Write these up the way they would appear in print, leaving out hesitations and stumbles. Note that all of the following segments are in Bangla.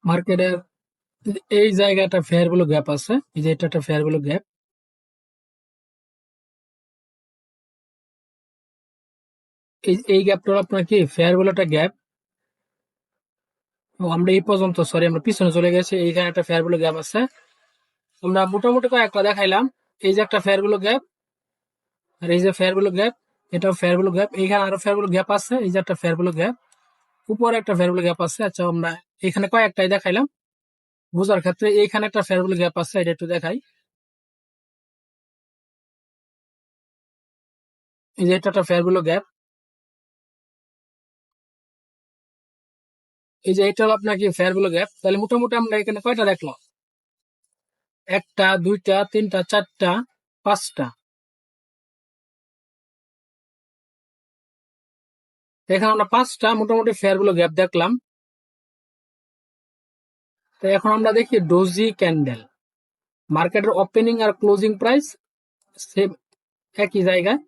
মার্কেটের এই জায়গাটা ফেয়ার ভ্যালু গ্যাপ আছে, এই যে এটা একটা ফেয়ার ভ্যালু গ্যাপ। এই গ্যাপটা আপনার কি ফেয়ার ভ্যালু একটা গ্যাপ। আমরা এই পর্যন্ত, সরি আমরা পিছনে চলে গেছি, এইখানে একটা ফেয়ার ভ্যালু গ্যাপ আছে। আমরা মোটামুটি কয়েকটা দেখাইলাম। এই যে একটা ফেয়ার ভ্যালু গ্যাপ, আর এই যে ফেয়ার ভ্যালু গ্যাপ, এটাও ফেয়ার ভ্যালু গ্যাপ। এইখানে আরো ফেয়ার ভ্যালু গ্যাপ আছে, এই যে একটা ফেয়ার ভ্যালু গ্যাপ, উপরে একটা ফেয়ার ভ্যালু গ্যাপ আছে। আচ্ছা আমরা এখানে কয়েকটাই দেখাইলাম বোঝার ক্ষেত্রে। এইখানে একটা ফেয়ার ভ্যালু গ্যাপ আছে, এটা একটু দেখাই। এই যে এটা একটা ফেয়ার ভ্যালু গ্যাপ। এই যে এটা হলো আপনার কি ফেয়ার ভ্যালু গ্যাপ। তাহলে মোটামুটি আমরা এখানে কয়টা দেখলাম? একটা, দুইটা, তিনটা, চারটা, পাঁচটা। এখানে আমরা পাঁচটা মোটামুটি ফেয়ার ভ্যালু গ্যাপ দেখলাম। তো এখন আমরা দেখি ডোজি ক্যান্ডেল। মার্কেটের ওপেনিং আর ক্লোজিং প্রাইস সেম, একই জায়গায়,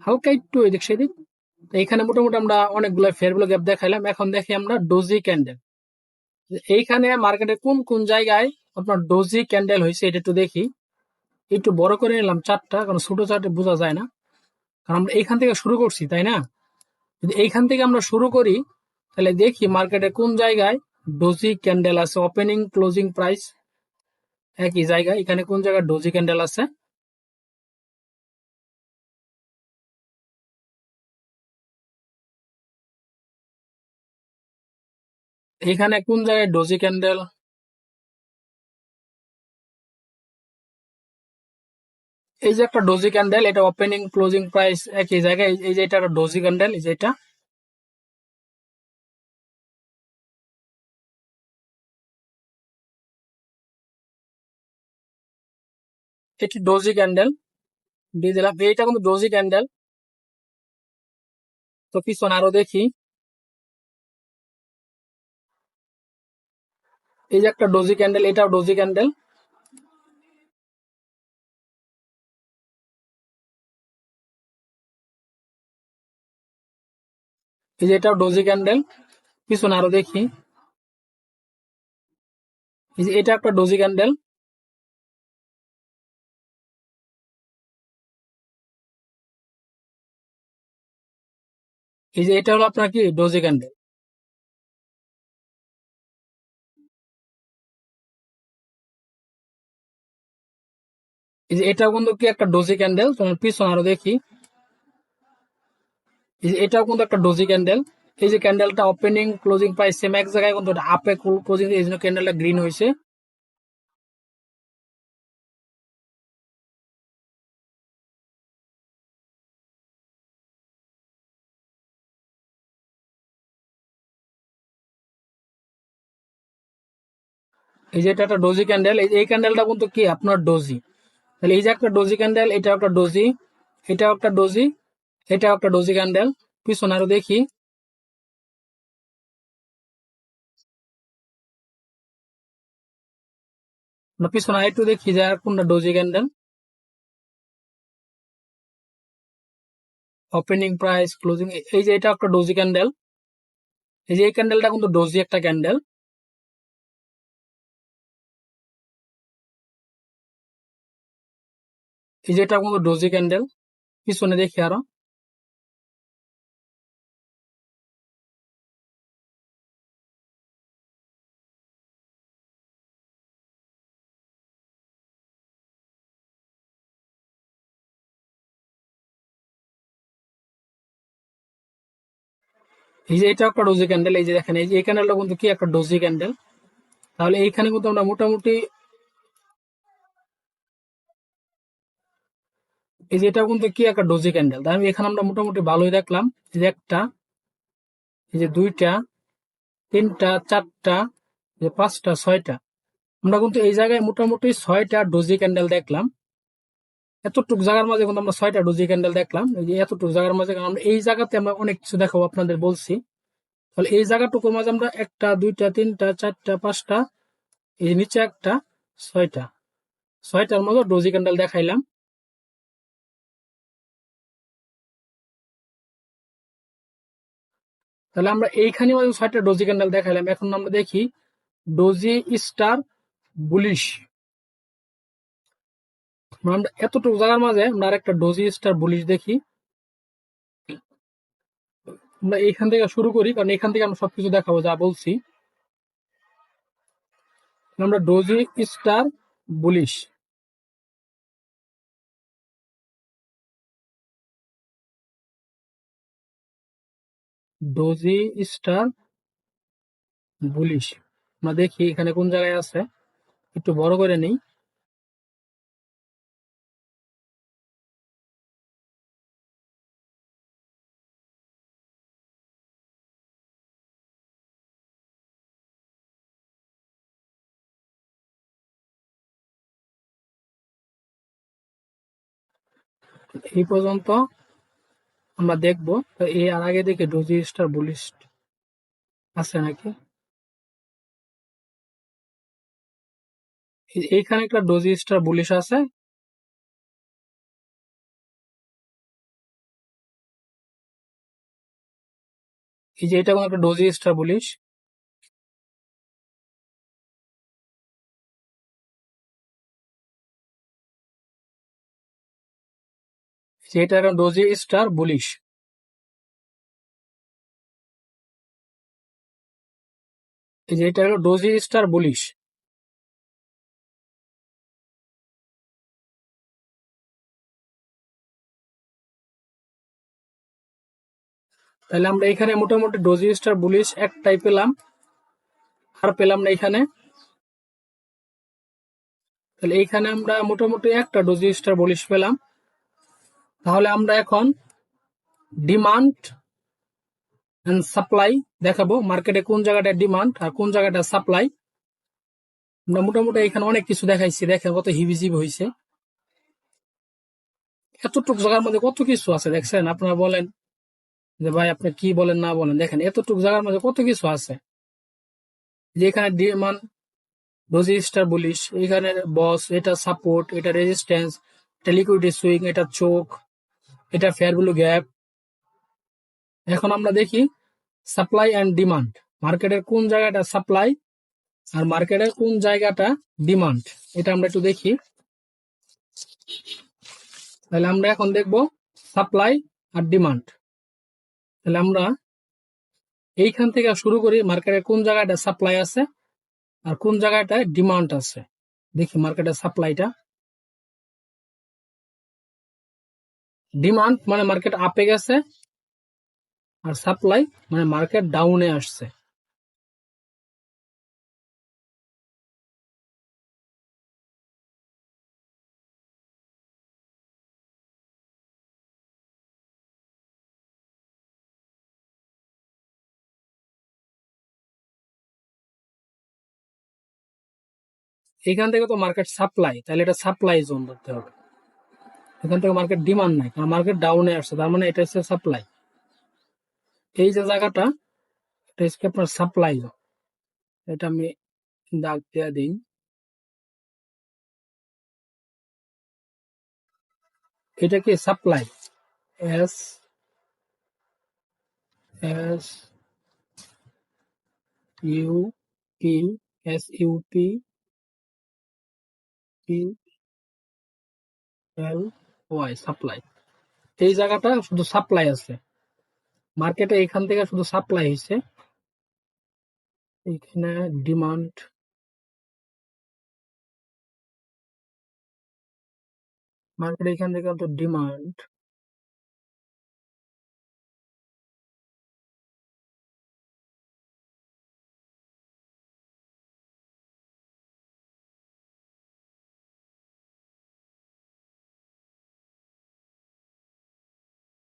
হালকা একটু এদিক সেদিক। তো এখানে মোটামুটি আমরা অনেকগুলো ফেয়ার ভ্যালু গ্যাপ দেখাইলাম। এখন দেখি আমরা ডোজি ক্যান্ডেল। এইখানে মার্কেটে কোন কোন জায়গায় আপনার ডোজি ক্যান্ডেল হয়েছে এটা একটু দেখি। একটু বড় করে নিলাম চারটা, কারণ ছোট চার্টে বোঝা যায় না। কারণ আমরা এইখান থেকে শুরু করছি, তাই না? যদি এইখান থেকে আমরা শুরু করি, তাহলে দেখি মার্কেটে কোন জায়গায় ডোজি ক্যান্ডেল আছে। ওপেনিং ক্লোজিং প্রাইস একই জায়গায়, এখানে কোন জায়গায় ডোজি ক্যান্ডেল আছে। এখানে কোন জায়গায় ডোজি ক্যান্ডেল, এই যে একটা ডোজি ক্যান্ডেল, এটা ওপেনিং ক্লোজিং প্রাইস একই জায়গায়। এই যে এটা একটা ডোজি ক্যান্ডেল, এই যে এটা, এটি ডোজি ক্যান্ডেল দিয়ে দিলাম। এইটা কিন্তু ডোজি ক্যান্ডেল। তো পিছনে আরো দেখি। এই যে একটা ডোজি ক্যান্ডেল, এটাও ডোজি ক্যান্ডেল। এই যে এটাও ডোজি ক্যান্ডেল। পিছনে আরো দেখি। এই যে এটা একটা ডোজি ক্যান্ডেল। এই যে এটা হলো আপনার কি ডোজি ক্যান্ডেল। এই যে এটাও কিন্তু কি একটা ডোজি ক্যান্ডেল। তোমার পিছনে আরো দেখি। এই যে এটাও কিন্তু একটা ডোজি ক্যান্ডেল। এই যে ক্যান্ডেলটা ওপেনিং ক্লোজিং প্রাইস সেম এক জায়গায়, কিন্তু আপে ক্লোজিং, এই জন্য ক্যান্ডেলটা গ্রিন হয়েছে। এই যে এটা একটা ডোজি ক্যান্ডেল। এই ক্যান্ডেলটা কিন্তু কি আপনার ডোজি। তাহলে এই যে একটা ডোজি ক্যান্ডেল, এটাও একটা ডোজি, এটাও একটা ডোজি, এটাও একটা ডোজি ক্যান্ডেল। পিছনে আরো দেখি। আমরা পিছনে আরেকটু দেখি যে আর কোনটা doji candle. Opening price closing, এই যে এটা একটা ডোজি ক্যান্ডেল। এই যে এই ক্যান্ডেলটা কিন্তু ডোজি একটা ক্যান্ডেল। এই যে এটা কিন্তু ডোজি ক্যান্ডেল। পিছনে দেখি আরো। এই যে এটা একটা ডোজি ক্যান্ডেল। এই যে দেখেন, এই যে এই ক্যান্ডেলটা কিন্তু কি একটা ডোজি ক্যান্ডেল। তাহলে এইখানে কিন্তু আমরা মোটামুটি, এই যে এটা কিন্তু কি একটা ডোজি ক্যান্ডেল। তাহলে এখানে আমরা মোটামুটি ভালোই দেখলাম। এই যে একটা, এই যে দুইটা, তিনটা, চারটা, এই যে পাঁচটা, ছয়টা। আমরা কিন্তু এই জায়গায় মোটামুটি ছয়টা ডোজি ক্যান্ডেল দেখলাম। এতটুকু জায়গার মাঝে কিন্তু আমরা ছয়টা ডোজি ক্যান্ডেল দেখলাম। এই যে এতটুকু জায়গার মাঝে, কারণ আমরা এই জায়গাতে আমরা অনেক কিছু দেখাবো আপনাদের বলছি। তাহলে এই জায়গাটুকুর মাঝে আমরা একটা, দুইটা, তিনটা, চারটা, পাঁচটা, এই যে নিচে একটা, ছয়টা, ছয়টার মতো ডোজি ক্যান্ডেল দেখাইলাম। তাহলে আমরা এইখানে 6টা ডোজি ক্যান্ডেল দেখাইলাম। এখন আমরা দেখি ডোজি স্টার বুলিশ। আমরা এতটুকু জায়গার মাঝে আমরা আরেকটা ডোজি স্টার বুলিশ দেখি। আমরা এইখান থেকে শুরু করি, কারণ এখান থেকে আমরা সবকিছু দেখাবো যা বলছি। আমরা doji star bullish, doji star bullish আমরা দেখি এখানে কোন জায়গায় আছে। একটু বড় করে নেই। এই পর্যন্ত আমরা দেখবো। এই আর আগে দেখে ডোজি স্টার বুলিশ আছে নাকি। এইখানে একটা ডোজি স্টার বুলিশ আছে। এই যে এটা কোনো একটা ডোজি স্টার বুলিশ। এটা একটা ডোজি স্টার বুলিশ। এই যে এটা হলো ডোজি স্টার বুলিশ। তাহলে আমরা এখানে মোটামুটি ডোজি স্টার বুলিশ একটাই পেলাম, আর পেলাম না এখানে। তাহলে এইখানে আমরা মোটামুটি একটা ডোজি স্টার বুলিশ পেলাম। তাহলে আমরা এখন ডিমান্ড এন্ড সাপ্লাই দেখাবো, মার্কেটে কোন জায়গাটা ডিমান্ড আর কোন জায়গাটা সাপ্লাই। আমরা মোটামুটি এখানে অনেক কিছু দেখাইছি, দেখেন কত হিবিজিবি হয়েছে। এতটুকু জায়গার মধ্যে কত কিছু আছে দেখছেন। আপনারা বলেন যে ভাই আপনি কি বলেন না বলেন, দেখেন এতটুকু জায়গার মধ্যে কত কিছু আছে। যে এখানে ডিমান্ড ডোজি স্টার বুলিশ, এখানে বস, এটা সাপোর্ট, এটা রেজিস্ট্যান্স, এটা লিকুইডিটি সুইং, এটা চোক, এটা ফেয়ার ভ্যালু গ্যাপ। এখন আমরা দেখি সাপ্লাই অ্যান্ড ডিমান্ড, মার্কেটের কোন জায়গাটা সাপ্লাই আর মার্কেটের কোন জায়গাটা ডিমান্ড, এটা আমরা একটু দেখি। তাহলে আমরা এখন দেখব সাপ্লাই আর ডিমান্ড। তাহলে আমরা এইখান থেকে শুরু করি, মার্কেটের কোন জায়গাটা সাপ্লাই আছে আর কোন জায়গাটায় ডিমান্ড আছে। দেখি মার্কেটের সাপ্লাইটা, ডিমান্ড মানে মার্কেট আপে গেছে, আর সাপ্লাই মানে মার্কেট ডাউনে আসছে। এখান থেকে তো মার্কেট সাপ্লাই, তাহলে এটা সাপ্লাই জোন ধরতে হবে। এখান থেকে মার্কেট ডিমান্ড নাই, কারণ মার্কেট ডাউনে আসছে, তার মানে এটা হচ্ছে সাপ্লাই। এই যে জায়গাটা, এটা হচ্ছে আপনার সাপ্লাই জোন। এটা আমি দাগ দিয়ে দিই। এটা কি supply, S S U P, S U P P L Y, supply. এই জায়গাটা শুধু সাপ্লাই আছে, মার্কেটে এখান থেকে শুধু সাপ্লাই হয়েছে। এখানে ডিমান্ড, মার্কেট এখান থেকে তো ডিমান্ড।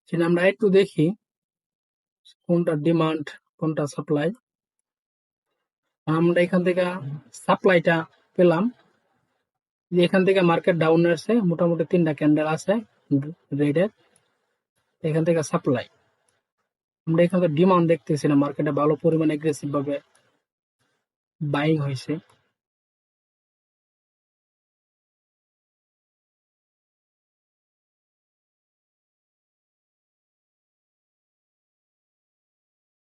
সেটা আমরা একটু দেখি কোনটা ডিমান্ড কোনটা সাপ্লাই। আমরা এখান থেকে সাপ্লাইটা পেলাম, যে এখান থেকে মার্কেট ডাউন আসছে, মোটামুটি 3টা ক্যান্ডেল আছে রেডের। এখান থেকে সাপ্লাই, আমরা এখান থেকে ডিমান্ড দেখতেছি না, মার্কেটে ভালো পরিমাণে এগ্রেসিভ ভাবে বাইং হয়েছে।